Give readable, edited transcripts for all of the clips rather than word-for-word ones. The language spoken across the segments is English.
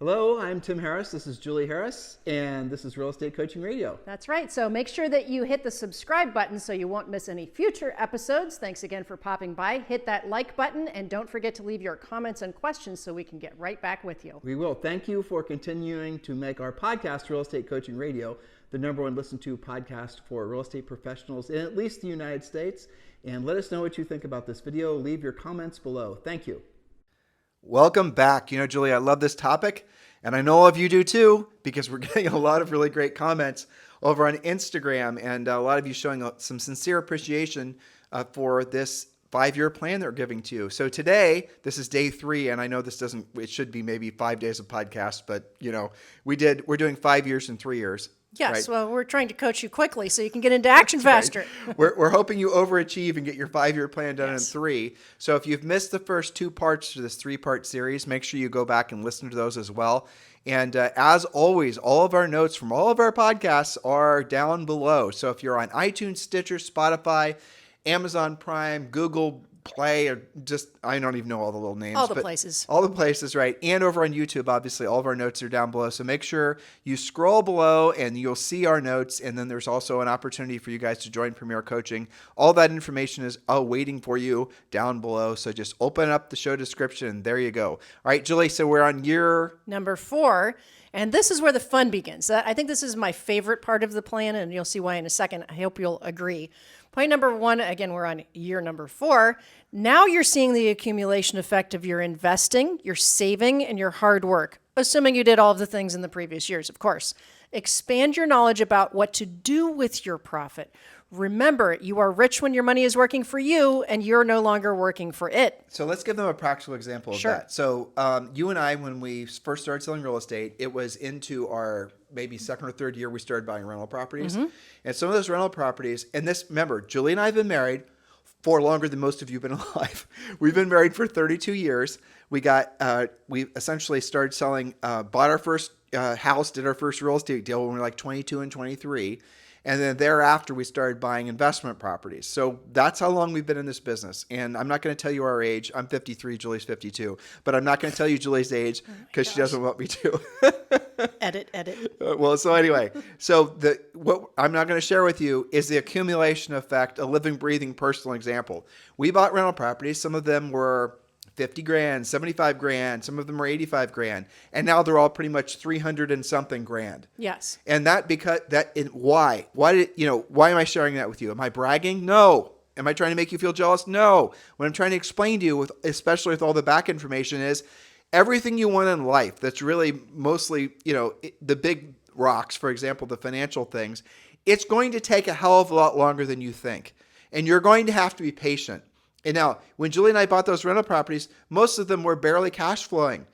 Hello, I'm Tim Harris. This is Julie Harris, and this is Real Estate Coaching Radio. That's right. So make sure that you hit the subscribe button so you won't miss any future episodes. Thanks again for popping by. Hit that like button, and don't forget to leave your comments and questions so we can get right back with you. We will. Thank you for continuing to make our podcast, Real Estate Coaching Radio, the #1 listened to podcast for real estate professionals in at least the United States. And let us know what you think about this video. Leave your comments below. Thank you. Welcome back. You know, Julie, I love this topic, and I know all of you do too, because we're getting a lot of really great comments over on Instagram, and a lot of you showing some sincere appreciation for this 5-year plan that we're giving to you. So today, this is day 3, and I know it should be maybe 5 days of podcast, but you know, we're doing 5 years and 3 years. Yes, right? well, we're trying to coach you quickly so you can get into action faster. Right. We're hoping you overachieve and get your 5-year plan done in 3. So if you've missed the first 2 parts to this 3-part series, make sure you go back and listen to those as well. And as always, all of our notes from all of our podcasts are down below. So if you're on iTunes, Stitcher, Spotify, Amazon Prime, Google Play, or just, I don't even know all the little names. All the places. All the places, right. And over on YouTube, obviously, all of our notes are down below. So make sure you scroll below and you'll see our notes. And then there's also an opportunity for you guys to join Premier Coaching. All that information is waiting for you down below. So just open up the show description and there you go. All right, Julie, so we're on year number 4. And this is where the fun begins. I think this is my favorite part of the plan, and you'll see why in a second. I hope you'll agree. Point number 1, again, we're on year number 4. Now you're seeing the accumulation effect of your investing, your saving, and your hard work, assuming you did all of the things in the previous years, of course. Expand your knowledge about what to do with your profit. Remember, you are rich when your money is working for you and you're no longer working for it. So let's give them a practical example of that. So you and I, when we first started selling real estate, it was into our maybe 2nd or 3rd year we started buying rental properties. Mm-hmm. And some of those rental properties, and this, remember, Julie and I have been married for longer than most of you have been alive. We've been married for 32 years. We essentially started selling, bought our first house, did our first real estate deal when we were like 22 and 23. And then thereafter, we started buying investment properties. So that's how long we've been in this business. And I'm not going to tell you our age. I'm 53, Julie's 52. But I'm not going to tell you Julie's age because she doesn't want me to. Edit. Well, so anyway, what I'm not going to share with you is the accumulation effect, a living, breathing personal example. We bought rental properties. Some of them were 50 grand, 75 grand, some of them are 85 grand. And now they're all pretty much 300 and something grand. Yes. And why? Why am I sharing that with you? Am I bragging? No. Am I trying to make you feel jealous? No. What I'm trying to explain to you, especially with all the back information, is everything you want in life that's really mostly, the big rocks, for example, the financial things, it's going to take a hell of a lot longer than you think. And you're going to have to be patient. And now, when Julie and I bought those rental properties, most of them were barely cash flowing.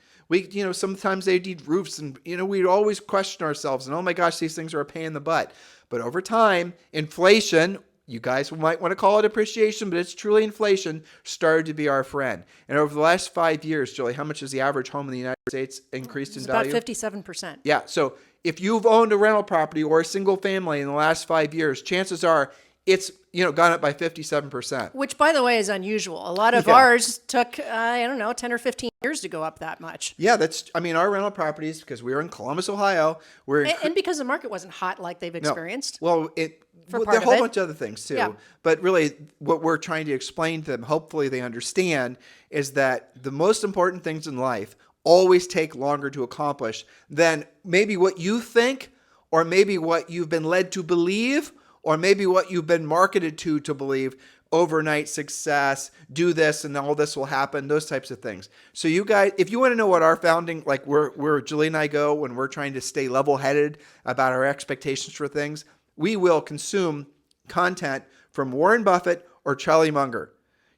Sometimes they need roofs and, we'd always question ourselves and, oh my gosh, these things are a pain in the butt. But over time, inflation, you guys might want to call it appreciation, but it's truly inflation, started to be our friend. And over the last 5 years, Julie, how much has the average home in the United States increased in value? About 57%. Yeah. So if you've owned a rental property or a single family in the last 5 years, chances are it's gone up by 57%. Which, by the way, is unusual. A lot of ours took, 10 or 15 years to go up that much. Yeah, our rental properties, because we were in Columbus, Ohio. And because the market wasn't hot like they've experienced. No. Well, there are a whole bunch of other things too. Yeah. But really, what we're trying to explain to them, hopefully they understand, is that the most important things in life always take longer to accomplish than maybe what you think, or maybe what you've been led to believe, or maybe what you've been marketed to believe, overnight success, do this and all this will happen, those types of things. So you guys, if you want to know what our founding, like where Julie and I go when we're trying to stay level-headed about our expectations for things, we will consume content from Warren Buffett or Charlie Munger.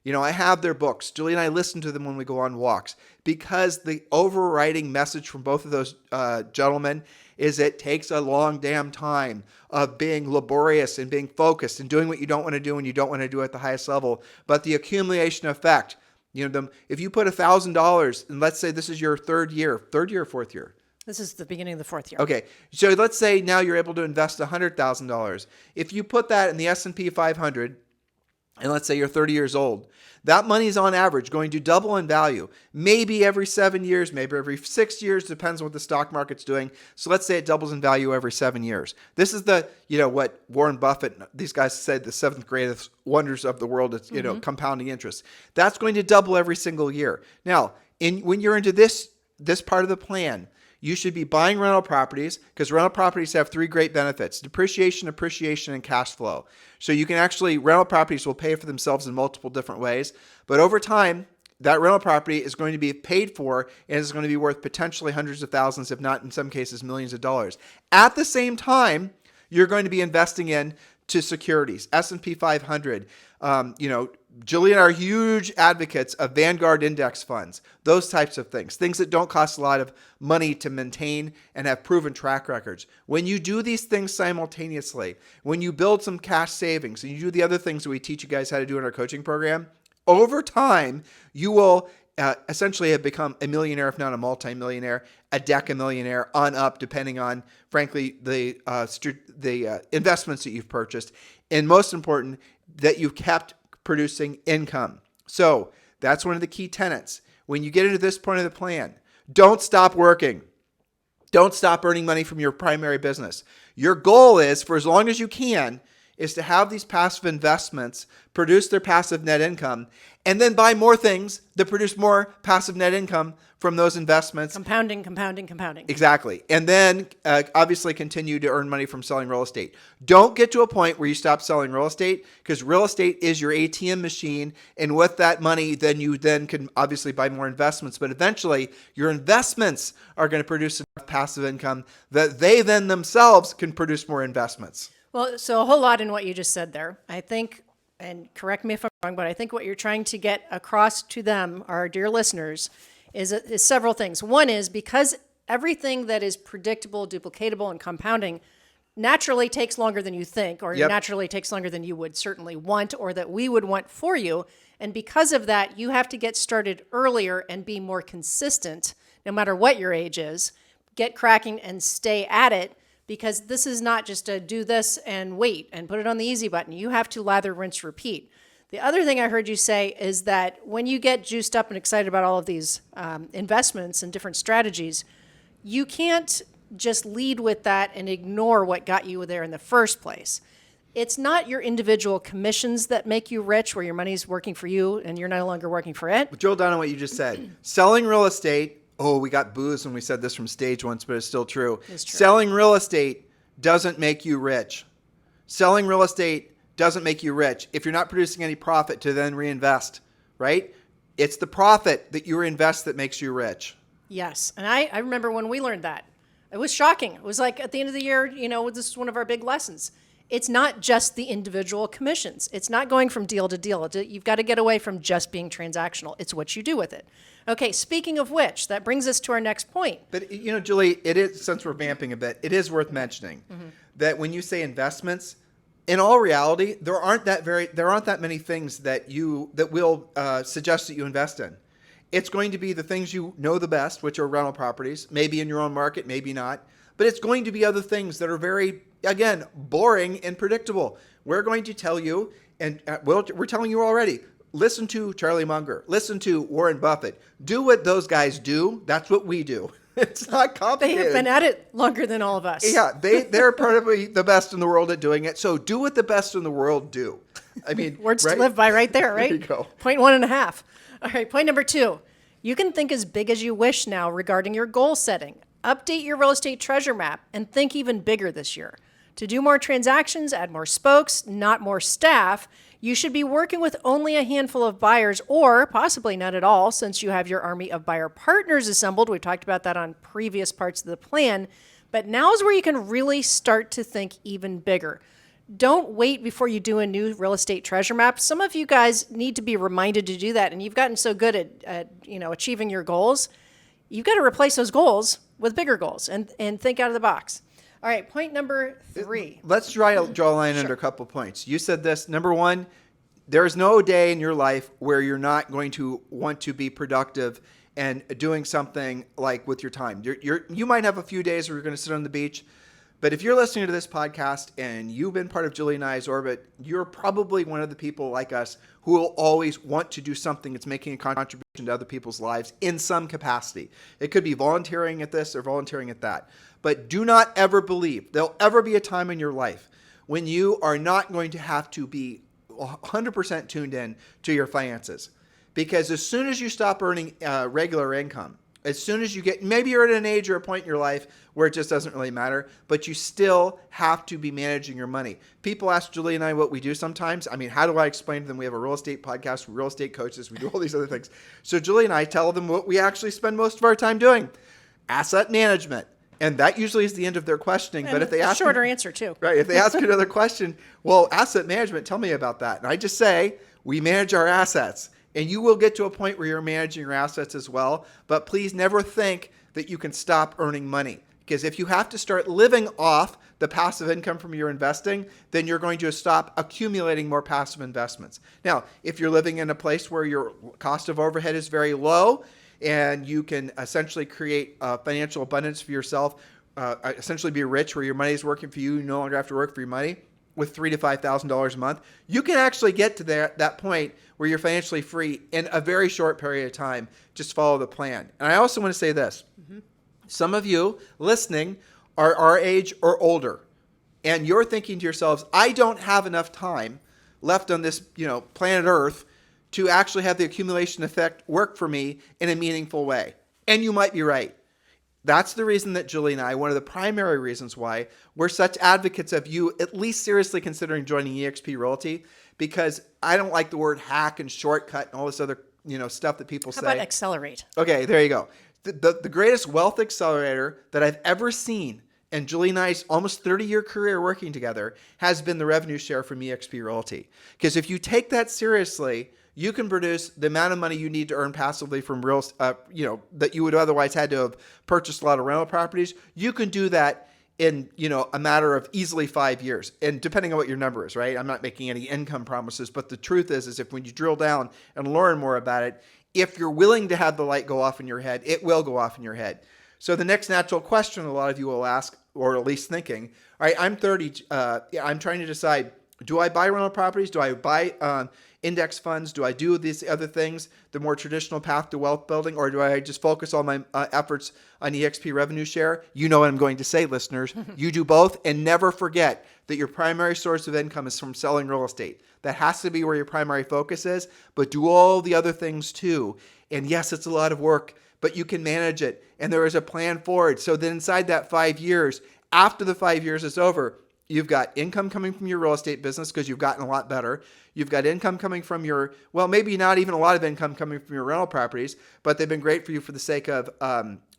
I have their books. Julie and I listen to them when we go on walks because the overriding message from both of those gentlemen is it takes a long damn time of being laborious and being focused and doing what you don't want to do and you don't want to do at the highest level. But the accumulation effect, if you put $1,000 and let's say this is your third year or fourth year. This is the beginning of the 4th year. Okay. So let's say now you're able to invest $100,000. If you put that in the S&P 500, and let's say you're 30 years old, that money is on average going to double in value. Maybe every 7 years, maybe every 6 years, depends on what the stock market's doing. So let's say it doubles in value every 7 years. This is the, what Warren Buffett, these guys said the seventh greatest wonders of the world is, compounding interest. That's going to double every single year. Now, when you're into this part of the plan, you should be buying rental properties because rental properties have 3 great benefits: depreciation, appreciation, and cash flow. So you can rental properties will pay for themselves in multiple different ways. But over time, that rental property is going to be paid for and is going to be worth potentially hundreds of thousands, if not in some cases millions of dollars. At the same time, you're going to be investing to securities, S&P 500. Julie and I are huge advocates of Vanguard index funds, those types of things that don't cost a lot of money to maintain and have proven track records. When you do these things simultaneously, when you build some cash savings and you do the other things that we teach you guys how to do in our coaching program, over time, you will essentially have become a millionaire, if not a multimillionaire, a decamillionaire on up, depending on, frankly, the investments that you've purchased. And most important, that you've kept producing income. So that's one of the key tenets. When you get into this point of the plan, don't stop working. Don't stop earning money from your primary business. Your goal is, for as long as you can, is to have these passive investments produce their passive net income and then buy more things that produce more passive net income from those investments. Compounding. Exactly. And then obviously continue to earn money from selling real estate. Don't get to a point where you stop selling real estate, because real estate is your ATM machine. And with that money, then you can obviously buy more investments. But eventually your investments are going to produce enough passive income that they then themselves can produce more investments. Well, so a whole lot in what you just said there. I think, and correct me if I'm wrong, but I think what you're trying to get across to them, our dear listeners, is several things. One is, because everything that is predictable, duplicatable, and compounding naturally takes longer than you think, or naturally takes longer than you would certainly want, or that we would want for you. And because of that, you have to get started earlier and be more consistent, no matter what your age is. Get cracking and stay at it. Because this is not just a do this and wait and put it on the easy button. You have to lather, rinse, repeat. The other thing I heard you say is that when you get juiced up and excited about all of these investments and different strategies, you can't just lead with that and ignore what got you there in the first place. It's not your individual commissions that make you rich, where your money's working for you and you're no longer working for it. Drill down on what you just said. Selling real estate. Oh, we got booze when we said this from stage once, but it's still true. It's true. Selling real estate doesn't make you rich. Selling real estate doesn't make you rich if you're not producing any profit to then reinvest, right? It's the profit that you reinvest that makes you rich. Yes. And I remember when we learned that. It was shocking. It was like at the end of the year, this is one of our big lessons. It's not just the individual commissions. It's not going from deal to deal. You've got to get away from just being transactional. It's what you do with it. Okay, speaking of which, that brings us to our next point. But, Julie, it is, since we're vamping a bit, it is worth mentioning that when you say investments, in all reality, there aren't that many things that will suggest that you invest in. It's going to be the things you know the best, which are rental properties, maybe in your own market, maybe not. But it's going to be other things that are very, again, boring and predictable. We're going to tell you, and we're telling you already, listen to Charlie Munger. Listen to Warren Buffett. Do what those guys do. That's what we do. It's not complicated. They have been at it longer than all of us. Yeah, they're probably the best in the world at doing it. So do what the best in the world do. I mean, words to live by right there, right? There you go. Point 1.5. All right, point number 2. You can think as big as you wish now regarding your goal setting. Update your real estate treasure map and think even bigger this year. To do more transactions, add more spokes, not more staff, you should be working with only a handful of buyers, or possibly not at all, since you have your army of buyer partners assembled. We've talked about that on previous parts of the plan. But now is where you can really start to think even bigger. Don't wait before you do a new real estate treasure map. Some of you guys need to be reminded to do that, and you've gotten so good at achieving your goals. You've got to replace those goals with bigger goals and think out of the box. All right, point number 3. Let's draw a line under a couple points. You said this. Number 1, there is no day in your life where you're not going to want to be productive and doing something like with your time. You might have a few days where you're going to sit on the beach, But if you're listening to this podcast and you've been part of Julie and I's orbit, you're probably one of the people like us who will always want to do something that's making a contribution to other people's lives in some capacity. It could be volunteering at this or volunteering at that. But do not ever believe there'll ever be a time in your life when you are not going to have to be 100% tuned in to your finances. Because as soon as you stop earning regular income, as soon as you get, maybe you're at an age or a point in your life where it just doesn't really matter, but you still have to be managing your money. People ask Julie and I what we do sometimes. I mean, how do I explain to them? We have a real estate podcast, we're real estate coaches, we do all these other things. So Julie and I tell them what we actually spend most of our time doing: asset management. And that usually is the end of their questioning. And but if they ask shorter answer too. Right. If they ask another question, well, asset management, tell me about that. And I just say, we manage our assets. And you will get to a point where you're managing your assets as well. But please never think that you can stop earning money. Because if you have to start living off the passive income from your investing, then you're going to stop accumulating more passive investments. Now, if you're living in a place where your cost of overhead is very low and you can essentially create financial abundance for yourself, essentially be rich where your money is working for you, you no longer have to work for your money, with $3,000 to $5,000 a month, you can actually get to that point where you're financially free in a very short period of time. Just follow the plan. And I also want to say this. Mm-hmm. Some of you listening are our age or older, and you're thinking to yourselves, I don't have enough time left on this, planet Earth to actually have the accumulation effect work for me in a meaningful way. And you might be right. That's the reason that Julie and I, one of the primary reasons why we're such advocates of you at least seriously considering joining eXp Realty, because I don't like the word hack and shortcut and all this other, stuff that people say. How about accelerate? Okay, there you go. The greatest wealth accelerator that I've ever seen, and Julie and I's almost 30-year career working together, has been the revenue share from eXp Realty. Because if you take that seriously, you can produce the amount of money you need to earn passively from that you would otherwise had to have purchased a lot of rental properties. You can do that in, a matter of easily 5 years. And depending on what your number is, right? I'm not making any income promises, but the truth is if when you drill down and learn more about it, if you're willing to have the light go off in your head, it will go off in your head. So the next natural question a lot of you will ask, or at least thinking, all right, I'm 30, I'm trying to decide, do I buy rental properties? Do I buy index funds? Do I do these other things, the more traditional path to wealth building, or do I just focus all my efforts on eXp revenue share? You know what I'm going to say, listeners. You do both, and never forget that your primary source of income is from selling real estate. That has to be where your primary focus is, but do all the other things too. And yes, it's a lot of work, but you can manage it, and there is a plan forward. So then inside that 5 years, after the 5 years is over, you've got income coming from your real estate business because you've gotten a lot better. You've got income coming from maybe not even a lot of income coming from your rental properties, but they've been great for you for the sake of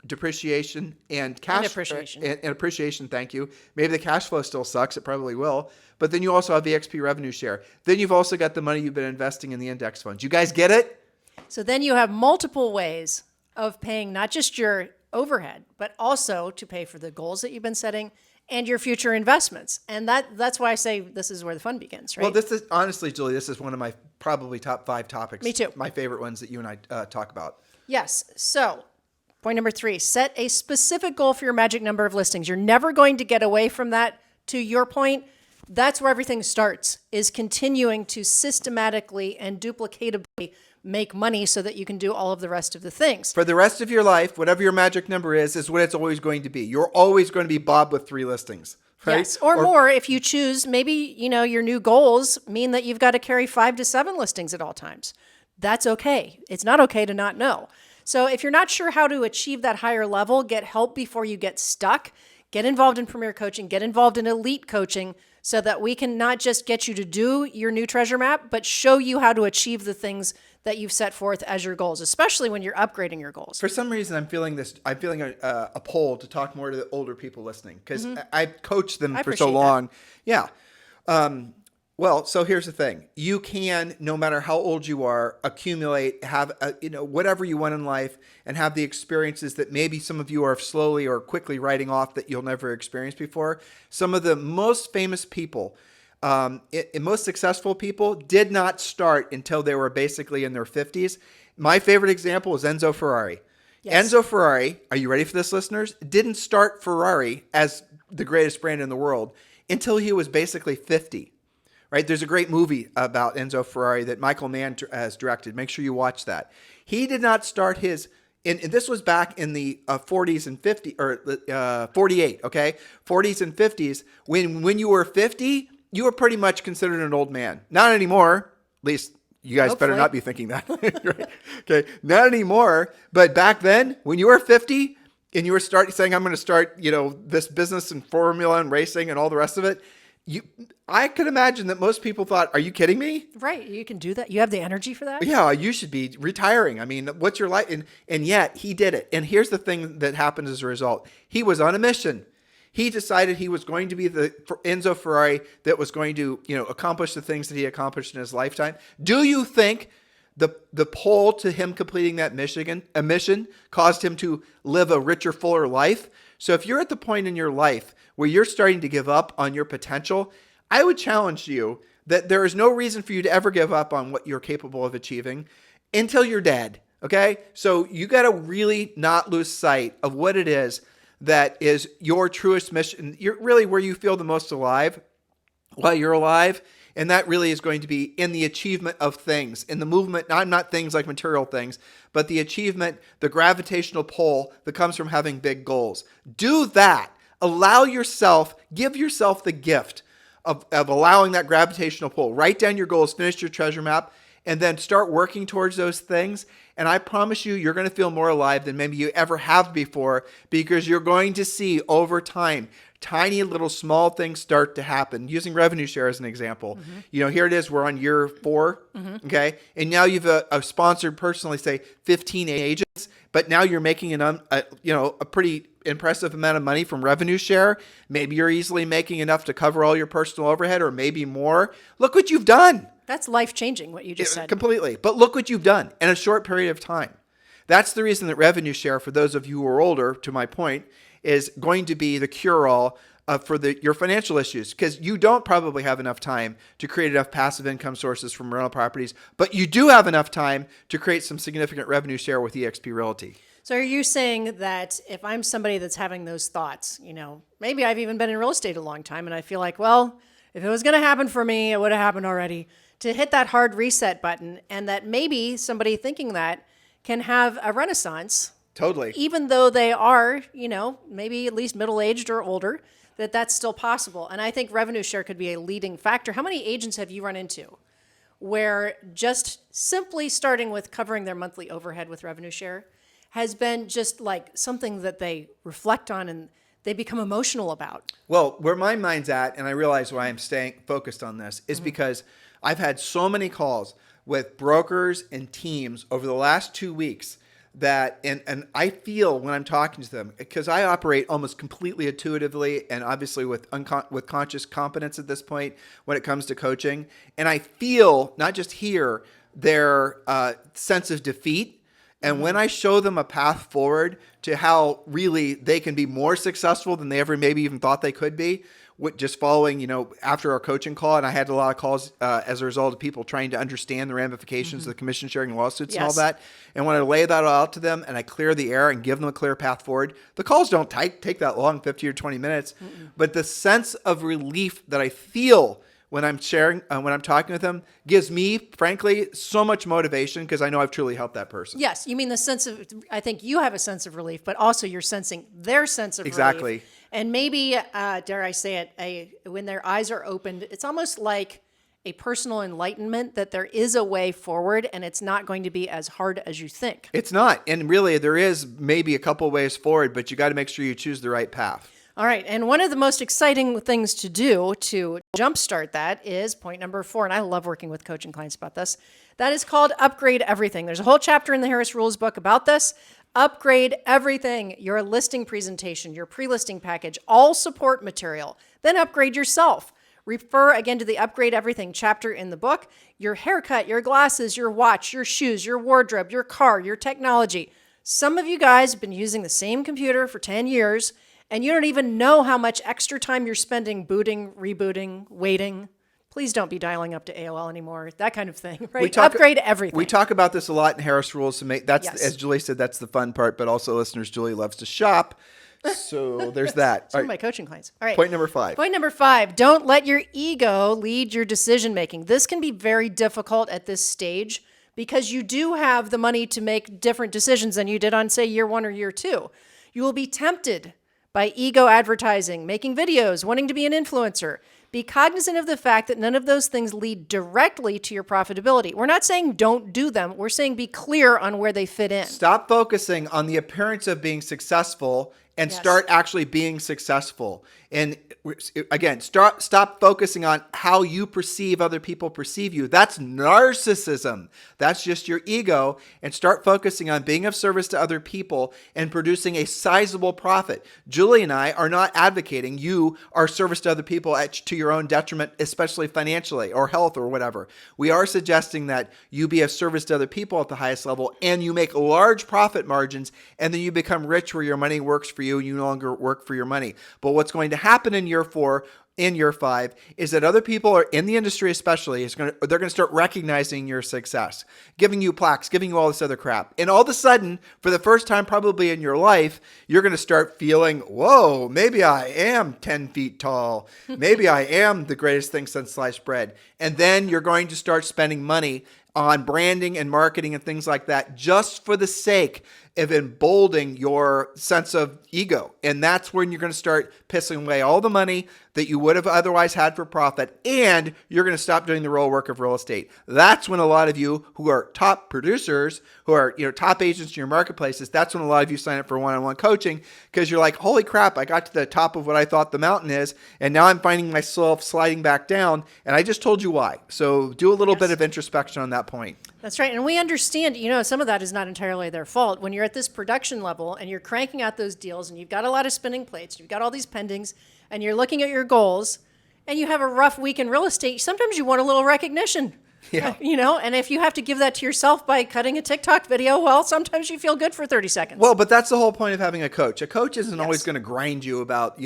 depreciation and cash. And appreciation. And appreciation, thank you. Maybe the cash flow still sucks. It probably will. But then you also have the XP revenue share. Then you've also got the money you've been investing in the index funds. You guys get it? So then you have multiple ways of paying not just your overhead, but also to pay for the goals that you've been setting and your future investments. And that's why I say this is where the fun begins, right? Well, this is honestly, Julie, this is one of my probably top 5 topics. Me too. My favorite ones that you and I talk about. Yes. So point number 3, set a specific goal for your magic number of listings. You're never going to get away from that. To your point, that's where everything starts, is continuing to systematically and duplicatively make money so that you can do all of the rest of the things. For the rest of your life, whatever your magic number is what it's always going to be. You're always going to be Bob with 3 listings, right? Yes, or more if you choose. Maybe, your new goals mean that you've got to carry 5 to 7 listings at all times. That's okay. It's not okay to not know. So if you're not sure how to achieve that higher level, get help before you get stuck. Get involved in Premier Coaching, get involved in Elite Coaching so that we can not just get you to do your new treasure map, but show you how to achieve the things that you've set forth as your goals, especially when you're upgrading your goals. For some reason, I'm feeling a pull to talk more to the older people listening because I've coached them for so long. That. Yeah. Well, so here's the thing. You can, no matter how old you are, accumulate, have, whatever you want in life and have the experiences that maybe some of you are slowly or quickly writing off that you'll never experience before. Some of the most famous people, most successful people did not start until they were basically in their 50s. My favorite example is Enzo Ferrari. Yes. Enzo Ferrari, are you ready for this, listeners? Didn't start Ferrari as the greatest brand in the world until he was basically 50. Right? There's a great movie about Enzo Ferrari that Michael Mann has directed. Make sure you watch that. He did not start his, and this was back in the 40s and 50, or 48, okay? 40s and 50s. When you were 50, you were pretty much considered an old man. Not anymore. At least you guys better not be thinking that. Right? Okay, not anymore. But back then, when you were 50 and you were saying, I'm going to start, this business and formula and racing and all the rest of it, I could imagine that most people thought, are you kidding me? Right. You can do that. You have the energy for that? Yeah, you should be retiring. I mean, what's your life? And yet he did it. And here's the thing that happened as a result. He was on a mission. He decided he was going to be the Enzo Ferrari that was going to, accomplish the things that he accomplished in his lifetime. Do you think the pull to him completing that mission caused him to live a richer, fuller life? So if you're at the point in your life where you're starting to give up on your potential, I would challenge you that there is no reason for you to ever give up on what you're capable of achieving until you're dead. Okay? So you got to really not lose sight of what it is that is your truest mission. You're really where you feel the most alive while you're alive. And that really is going to be in the achievement of things, in the movement, not things like material things, but the achievement, the gravitational pull that comes from having big goals. Do that. Allow yourself, give yourself the gift of allowing that gravitational pull. Write down your goals, finish your treasure map, and then start working towards those things. And I promise you're going to feel more alive than maybe you ever have before, because you're going to see over time tiny little small things start to happen. Using revenue share as an example, here it is. We're on year 4, okay, and now you've sponsored personally, say 15 agents, but now you're making a pretty impressive amount of money from revenue share. Maybe you're easily making enough to cover all your personal overhead, or maybe more. Look what you've done. That's life-changing, what you just said. Completely. But look what you've done in a short period of time. That's the reason that revenue share, for those of you who are older, to my point, is going to be the cure-all for your financial issues, because you don't probably have enough time to create enough passive income sources from rental properties, but you do have enough time to create some significant revenue share with eXp Realty. So are you saying that if I'm somebody that's having those thoughts, maybe I've even been in real estate a long time and I feel like, well, if it was going to happen for me, it would have happened already, to hit that hard reset button, and that maybe somebody thinking that can have a renaissance. Totally. Even though they are, maybe at least middle-aged or older, that's still possible. And I think revenue share could be a leading factor. How many agents have you run into where just simply starting with covering their monthly overhead with revenue share has been just like something that they reflect on and they become emotional about? Well, where my mind's at, and I realize why I'm staying focused on this, is because I've had so many calls with brokers and teams over the last 2 weeks that, and I feel when I'm talking to them, because I operate almost completely intuitively and obviously with conscious competence at this point when it comes to coaching, and I feel, not just hear, their sense of defeat. And when I show them a path forward to how really they can be more successful than they ever maybe even thought they could be, just following, after our coaching call, and I had a lot of calls as a result of people trying to understand the ramifications of the commission sharing lawsuits and all that. And when I lay that all out to them and I clear the air and give them a clear path forward, the calls don't take that long, 15 or 20 minutes. But the sense of relief that I feel when I'm sharing, when I'm talking with them, gives me, frankly, so much motivation, because I know I've truly helped that person. Yes, you mean the sense of, I think you have a sense of relief, but also you're sensing their sense of Exactly. relief. And maybe, dare I say it, when their eyes are opened, it's almost like a personal enlightenment that there is a way forward and it's not going to be as hard as you think. It's not. And really, there is maybe a couple ways forward, but you got to make sure you choose the right path. All right. And one of the most exciting things to do to jumpstart that is point number 4. And I love working with coaching clients about this. That is called Upgrade Everything. There's a whole chapter in the Harris Rules book about this. Upgrade everything: your listing presentation, your pre-listing package, all support material. Then upgrade yourself. Refer again to the Upgrade Everything chapter in the book. Your haircut, your glasses, your watch, your shoes, your wardrobe, your car, your technology. Some of you guys have been using the same computer for 10 years, and you don't even know how much extra time you're spending booting, rebooting, waiting. Please don't be dialing up to AOL anymore, that kind of thing, right? Upgrade everything. We talk about this a lot in Harris Rules. As Julie said, that's the fun part, but also listeners, Julie loves to shop. So there's that. Some of my coaching clients. All right. Point number 5. Point number 5, don't let your ego lead your decision making. This can be very difficult at this stage because you do have the money to make different decisions than you did on, say, year 1 or year 2. You will be tempted by ego advertising, making videos, wanting to be an influencer. Be cognizant of the fact that none of those things lead directly to your profitability. We're not saying don't do them. We're saying be clear on where they fit in. Stop focusing on the appearance of being successful and start actually being successful. And again, stop focusing on how you perceive other people perceive you. That's narcissism. That's just your ego. And start focusing on being of service to other people and producing a sizable profit. Julie and I are not advocating you are service to other people to your own detriment, especially financially or health or whatever. We are suggesting that you be of service to other people at the highest level and you make large profit margins and then you become rich where your money works for you and you no longer work for your money. But what's going to happen in year 4, in year 5, is that other people are in the industry especially, they're going to start recognizing your success, giving you plaques, giving you all this other crap. And all of a sudden, for the first time probably in your life, you're going to start feeling, whoa, maybe I am 10 feet tall. Maybe I am the greatest thing since sliced bread. And then you're going to start spending money on branding and marketing and things like that just for the sake of emboldening your sense of ego. And that's when you're going to start pissing away all the money that you would have otherwise had for profit, and you're going to stop doing the real work of real estate. That's when a lot of you who are top producers, who are top agents in your marketplaces, that's when a lot of you sign up for one-on-one coaching because you're like, holy crap, I got to the top of what I thought the mountain is, and now I'm finding myself sliding back down, and I just told you why. So do a little bit of introspection on that point. That's right. And we understand, some of that is not entirely their fault. When you're at this production level and you're cranking out those deals and you've got a lot of spinning plates, you've got all these pendings, and you're looking at your goals, and you have a rough week in real estate, sometimes you want a little recognition. Yeah. And if you have to give that to yourself by cutting a TikTok video, well, sometimes you feel good for 30 seconds. Well, but that's the whole point of having a coach. A coach isn't always going to grind you about,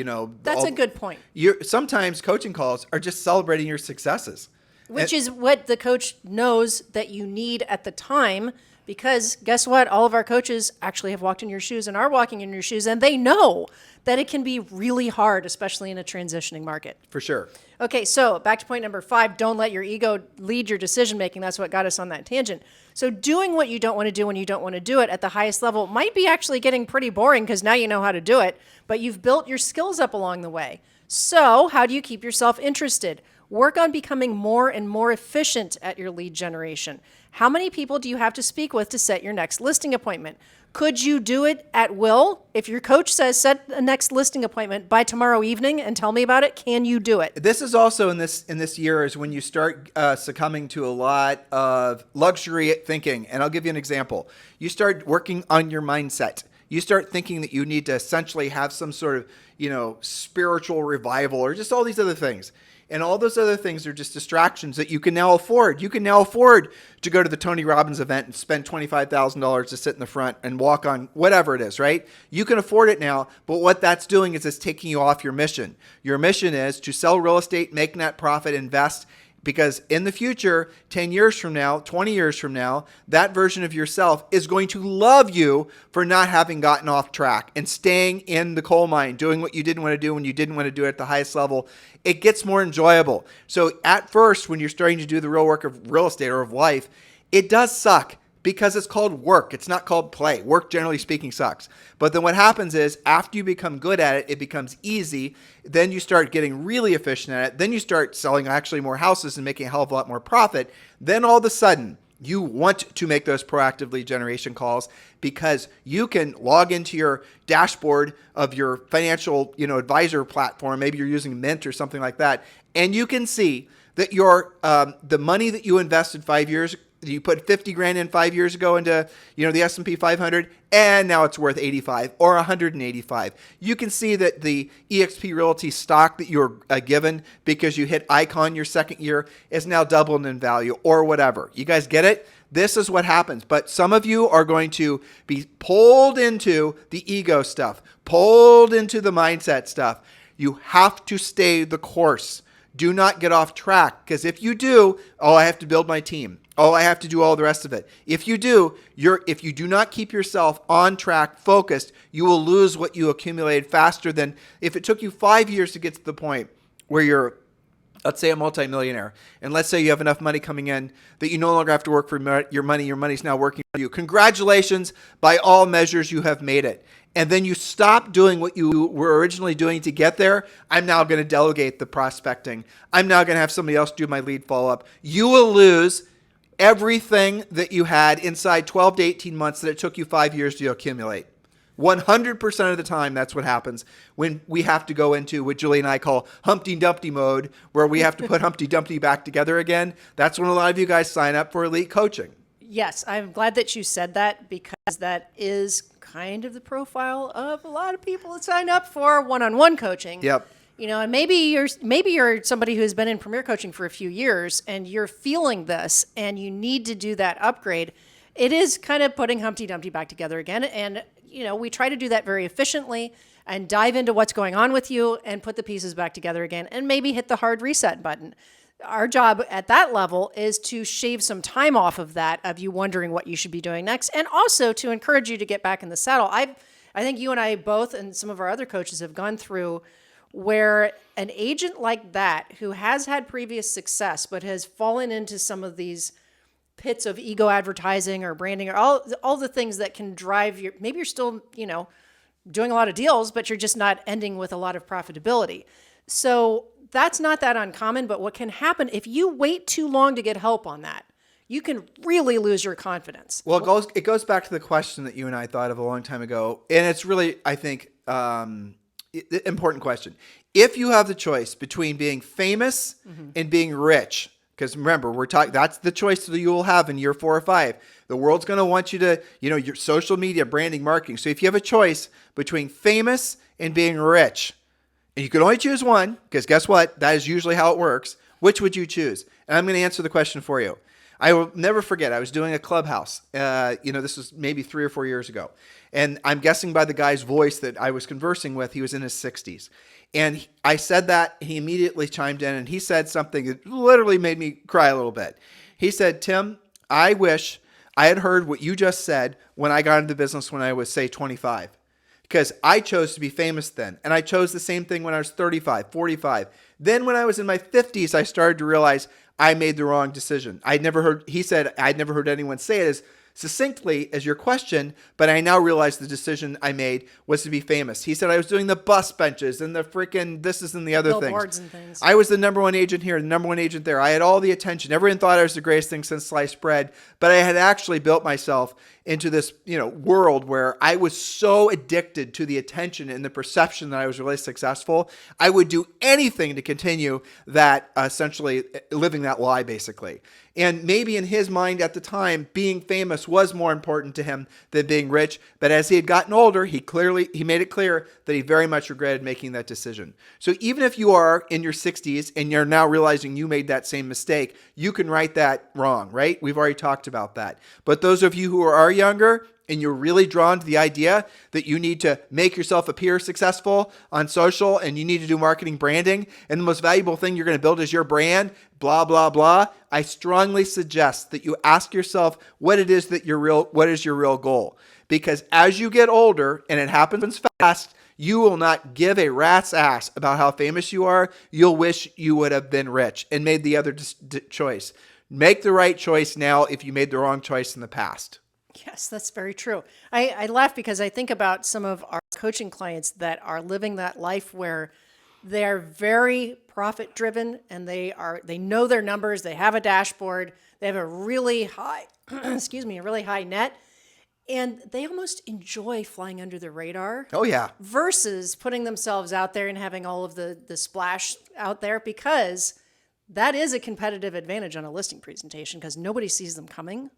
That's a good point. Sometimes coaching calls are just celebrating your successes. Which is what the coach knows that you need at the time, because guess what? All of our coaches actually have walked in your shoes and are walking in your shoes, and they know that it can be really hard, especially in a transitioning market. For sure. Okay, so back to point number 5, don't let your ego lead your decision-making. That's what got us on that tangent. So doing what you don't want to do when you don't want to do it at the highest level might be actually getting pretty boring because now you know how to do it, but you've built your skills up along the way. So how do you keep yourself interested? Work on becoming more and more efficient at your lead generation. How many people do you have to speak with to set your next listing appointment? Could you do it at will? If your coach says set a next listing appointment by tomorrow evening and tell me about it, can you do it? This is also in this year is when you start succumbing to a lot of luxury thinking. And I'll give you an example. You start working on your mindset. You start thinking that you need to essentially have some sort of, spiritual revival or just all these other things. And all those other things are just distractions that you can now afford. You can now afford to go to the Tony Robbins event and spend $25,000 to sit in the front and walk on whatever it is, right? You can afford it now, but what that's doing is it's taking you off your mission. Your mission is to sell real estate, make net profit, invest, because in the future, 10 years from now, 20 years from now, that version of yourself is going to love you for not having gotten off track and staying in the coal mine, doing what you didn't want to do when you didn't want to do it at the highest level. It gets more enjoyable. So at first, when you're starting to do the real work of real estate or of life, it does suck because it's called work. It's not called play. Work, generally speaking, sucks. But then what happens is after you become good at it, it becomes easy. Then you start getting really efficient at it. Then you start selling actually more houses and making a hell of a lot more profit. Then all of a sudden, you want to make those proactive lead generation calls because you can log into your dashboard of your financial, advisor platform. Maybe you're using Mint or something like that. And you can see that your the money that you invested 5 years ago, you put 50 grand in 5 years ago into, the S&P 500, and now it's worth 85 or 185. You can see that the eXp Realty stock that you're given because you hit Icon your second year is now doubled in value or whatever. You guys get it? This is what happens. But some of you are going to be pulled into the ego stuff, pulled into the mindset stuff. You have to stay the course. Do not get off track, because if you do, I have to build my team. Oh, I have to do all the rest of it. If you do, if you do not keep yourself on track, focused, you will lose what you accumulated faster than if it took you 5 years to get to the point where you're, let's say, a multimillionaire. And let's say you have enough money coming in that you no longer have to work for your money. Your money's now working for you. Congratulations. By all measures, you have made it. And then you stop doing what you were originally doing to get there. I'm now going to delegate the prospecting. I'm now going to have somebody else do my lead follow-up. You will lose everything that you had inside 12 to 18 months that it took you 5 years to accumulate. 100% of the time, that's what happens when we have to go into what Julie and I call Humpty Dumpty mode, where we have to put Humpty Dumpty back together again. That's when a lot of you guys sign up for elite coaching. Yes, I'm glad that you said that, because that is kind of the profile of a lot of people that sign up for one-on-one coaching. Yep. And maybe you're somebody who has been in Premier Coaching for a few years and you're feeling this and you need to do that upgrade. It is kind of putting Humpty Dumpty back together again. And, we try to do that very efficiently and dive into what's going on with you and put the pieces back together again and maybe hit the hard reset button. Our job at that level is to shave some time off of that, of you wondering what you should be doing next, and also to encourage you to get back in the saddle. I think you and I both, and some of our other coaches, have gone through where an agent like that, who has had previous success but has fallen into some of these pits of ego advertising or branding or all the things that can drive your, maybe you're still, doing a lot of deals, but you're just not ending with a lot of profitability. So that's not that uncommon, but what can happen if you wait too long to get help on that, you can really lose your confidence. Well, it goes back to the question that you and I thought of a long time ago. And it's really, I think, important question. If you have the choice between being famous and being rich, because remember, we're talking, that's the choice that you will have in year 4 or 5. The world's going to want you to, your social media, branding, marketing. So if you have a choice between famous and being rich, and you can only choose one, because guess what? That is usually how it works. Which would you choose? And I'm going to answer the question for you. I will never forget, I was doing a clubhouse. This was maybe 3 or 4 years ago. And I'm guessing by the guy's voice that I was conversing with, he was in his 60s. And I said that, he immediately chimed in, and he said something that literally made me cry a little bit. He said, Tim, I wish I had heard what you just said when I got into the business when I was, say, 25. Because I chose to be famous then. And I chose the same thing when I was 35, 45. Then when I was in my 50s, I started to realize I made the wrong decision. He said, I'd never heard anyone say it as succinctly as your question, but I now realize the decision I made was to be famous. He said I was doing the bus benches and the freaking this and the other billboards things. And things. I was the number one agent here, the number one agent there. I had all the attention. Everyone thought I was the greatest thing since sliced bread, but I had actually built myself into this, world where I was so addicted to the attention and the perception that I was really successful. I would do anything to continue that, essentially living that lie, basically. And maybe in his mind at the time, being famous was more important to him than being rich. But as he had gotten older, he made it clear that he very much regretted making that decision. So even if you are in your 60s and you're now realizing you made that same mistake, you can right that wrong, right? We've already talked about that. But those of you who are younger and you're really drawn to the idea that you need to make yourself appear successful on social and you need to do marketing, branding, and the most valuable thing you're going to build is your brand, blah, blah, blah, I strongly suggest that you ask yourself what is your real goal? Because as you get older, and it happens fast, you will not give a rat's ass about how famous you are. You'll wish you would have been rich and made the other choice. Make the right choice now if you made the wrong choice in the past. Yes, that's very true. I laugh because I think about some of our coaching clients that are living that life where they are very profit driven and they know their numbers. They have a dashboard. They have a really high, a really high net, and they almost enjoy flying under the radar. Oh yeah. Versus putting themselves out there and having all of the splash out there, because that is a competitive advantage on a listing presentation because nobody sees them coming.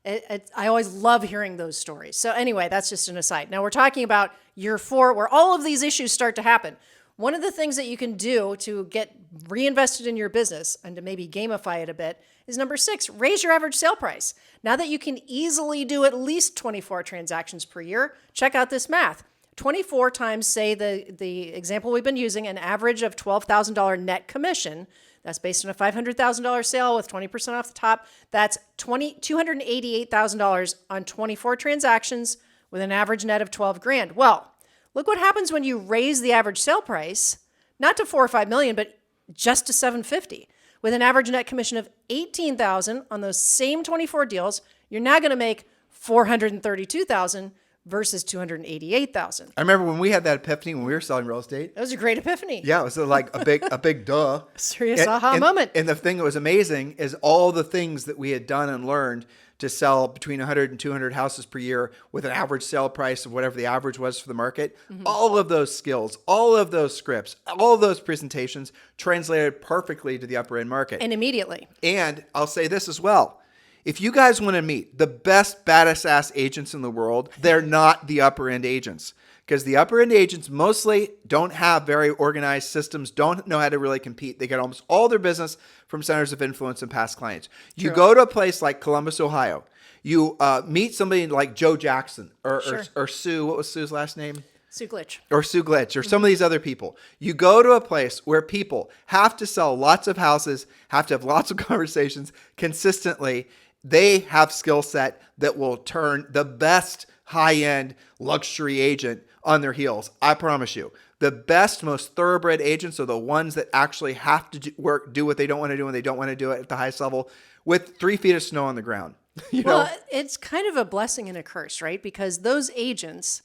I always love hearing those stories. So anyway, that's just an aside. Now we're talking about year 4 where all of these issues start to happen. One of the things that you can do to get reinvested in your business and to maybe gamify it a bit is number 6, raise your average sale price. Now that you can easily do at least 24 transactions per year, check out this math. 24 times, say the example we've been using, an average of $12,000 net commission. That's based on a $500,000 sale with 20% off the top. That's $288,000 on 24 transactions with an average net of 12 grand. Well, look what happens when you raise the average sale price, not to 4 or 5 million, but just to 750. With an average net commission of 18,000 on those same 24 deals, you're now going to make 432,000 versus 288,000. I remember when we had that epiphany when we were selling real estate. That was a great epiphany. Yeah, it was like a big duh. Serious aha moment. And the thing that was amazing is all the things that we had done and learned to sell between 100 and 200 houses per year with an average sale price of whatever the average was for the market. All of those skills, all of those scripts, all of those presentations translated perfectly to the upper end market. And immediately. And I'll say this as well. If you guys want to meet the best baddest ass agents in the world, they're not the upper end agents. Because the upper end agents mostly don't have very organized systems, don't know how to really compete. They get almost all their business from centers of influence and past clients. You go to a place like Columbus, Ohio. You meet somebody like Joe Jackson or Sue. What was Sue's last name? Sue Glitch. Or Sue Glitch or some of these other people. You go to a place where people have to sell lots of houses, have to have lots of conversations consistently. They have skill set that will turn the best high-end luxury agent on their heels. I promise you. The best, most thoroughbred agents are the ones that actually have to do what they don't want to do, and they don't want to do it at the highest level with 3 feet of snow on the ground. Well, it's kind of a blessing and a curse, right? Because those agents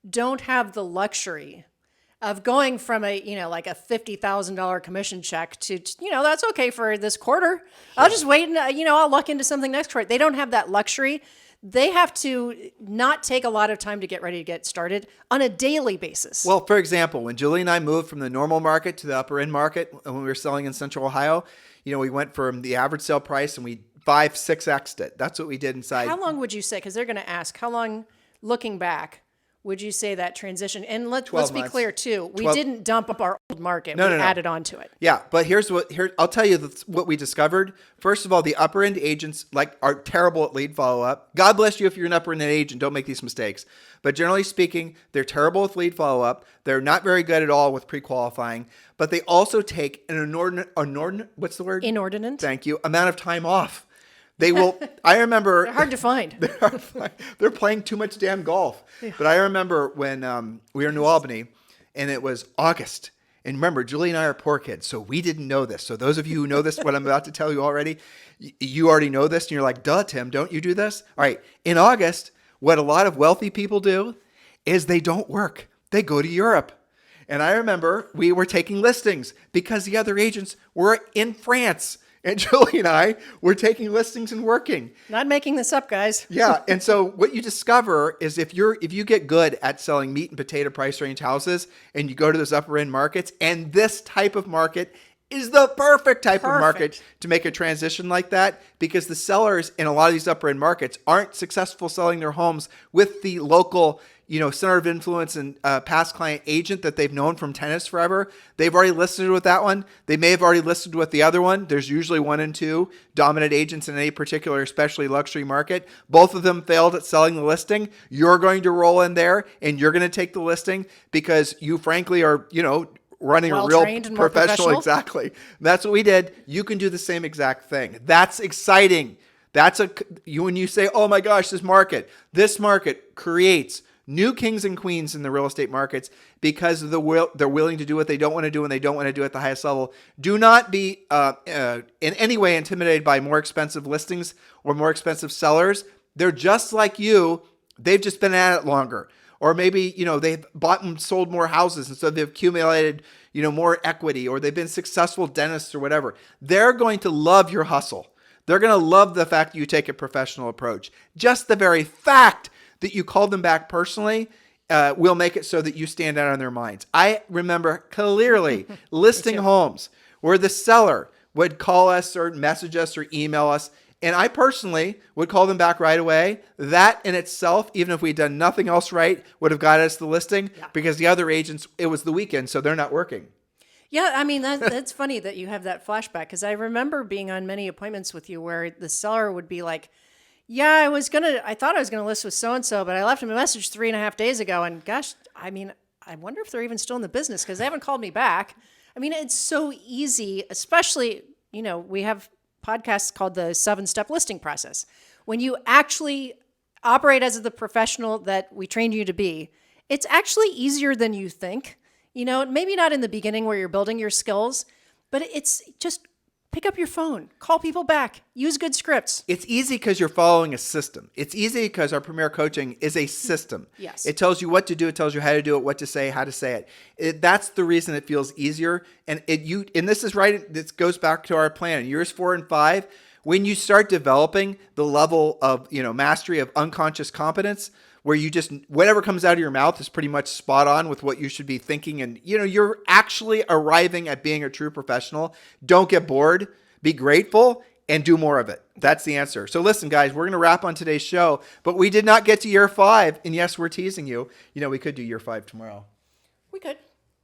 don't have the luxury of going from like a $50,000 commission check to, that's okay for this quarter. I'll just wait and, I'll luck into something next quarter. They don't have that luxury. They have to not take a lot of time to get ready to get started on a daily basis. Well, for example, when Julie and I moved from the normal market to the upper end market, when we were selling in Central Ohio, we went from the average sale price and we 5-6x'd it. That's what we did inside. How long would you say, because they're going to ask, how long, looking back, would you say that transition? And let's be clear too. We didn't dump up our old market. We added on to it. Yeah, but I'll tell you what we discovered. First of all, the upper end agents are terrible at lead follow up. God bless you if you're an upper end agent. Don't make these mistakes. But generally speaking, they're terrible with lead follow up. They're not very good at all with pre-qualifying. But they also take an inordinate. What's the word? Inordinate. Thank you. Amount of time off. They will. I remember. They're hard to find. They're playing too much damn golf. Yeah. But I remember when we were in New Albany, and it was August. And remember, Julie and I are poor kids, so we didn't know this. So those of you who know this, what I'm about to tell you already, you already know this, and you're like, "Duh, Tim, don't you do this?" All right. In August, what a lot of wealthy people do is they don't work. They go to Europe. And I remember we were taking listings because the other agents were in France. And Julie and I were taking listings and working. Not making this up, guys. Yeah. And so what you discover is if you get good at selling meat and potato price range houses and you go to those upper end markets, and this type of market is the perfect type of market to make a transition like that, because the sellers in a lot of these upper end markets aren't successful selling their homes with the local center of influence and past client agent that they've known from tennis forever. They've already listed with that one. They may have already listed with the other one. There's usually 1 and 2 dominant agents in any particular, especially luxury market. Both of them failed at selling the listing. You're going to roll in there and you're going to take the listing because you frankly are, running a real professional. Exactly. That's what we did. You can do the same exact thing. That's exciting. When you say, oh my gosh, this market creates new kings and queens in the real estate markets because of they're willing to do what they don't want to do and they don't want to do at the highest level. Do not be in any way intimidated by more expensive listings or more expensive sellers. They're just like you. They've just been at it longer. Or maybe, they've bought and sold more houses and so they've accumulated, more equity, or they've been successful dentists or whatever. They're going to love your hustle. They're going to love the fact that you take a professional approach. Just the very fact that you called them back personally will make it so that you stand out on their minds. I remember clearly listing homes where the seller would call us or message us or email us, and I personally would call them back right away. That in itself, even if we'd done nothing else right, would have got us the listing because the other agents, it was the weekend, so they're not working. Yeah, I mean, that's funny that you have that flashback, because I remember being on many appointments with you where the seller would be like, yeah, I thought I was going to list with so-and-so, but I left him a message 3.5 days ago, and gosh, I mean, I wonder if they're even still in the business because they haven't called me back. I mean, it's so easy, especially, we have podcasts called the 7-step listing process. When you actually operate as the professional that we trained you to be, it's actually easier than you think. Maybe not in the beginning where you're building your skills, but it's just pick up your phone, call people back, use good scripts. It's easy because you're following a system. It's easy because our Premier Coaching is a system. Yes. It tells you what to do. It tells you how to do it, what to say, how to say it. That's the reason it feels easier. And this is right. This goes back to our plan. Years 4 and 5, when you start developing the level of mastery of unconscious competence, where you just, whatever comes out of your mouth is pretty much spot on with what you should be thinking. And, you're actually arriving at being a true professional. Don't get bored, be grateful, and do more of it. That's the answer. So listen, guys, we're going to wrap on today's show, but we did not get to year 5. And yes, we're teasing you. We could do year 5 tomorrow. We could.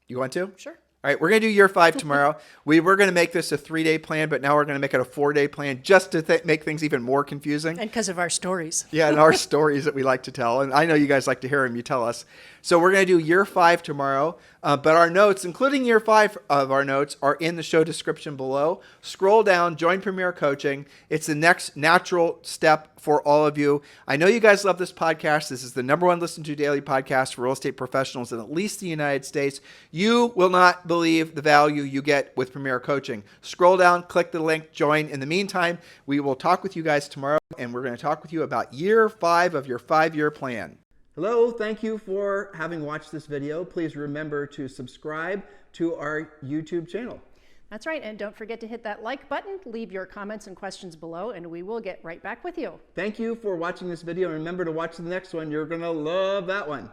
You want to? Sure. All right, we're going to do year 5 tomorrow. We were going to make this a 3-day plan, but now we're going to make it a 4-day plan just to make things even more confusing. And because of our stories. Yeah, and our stories that we like to tell. And I know you guys like to hear them. You tell us. So we're going to do year 5 tomorrow. But our notes, including year 5 of our notes, are in the show description below. Scroll down, join Premier Coaching. It's the next natural step for all of you. I know you guys love this podcast. This is the #1 listened to daily podcast for real estate professionals in at least the United States. You will not believe the value you get with Premier Coaching. Scroll down, click the link, join. In the meantime, we will talk with you guys tomorrow, and we're going to talk with you about year 5 of your 5-year plan. Hello, thank you for having watched this video. Please remember to subscribe to our YouTube channel. That's right, and don't forget to hit that like button, leave your comments and questions below, and we will get right back with you. Thank you for watching this video, and remember to watch the next one. You're going to love that one.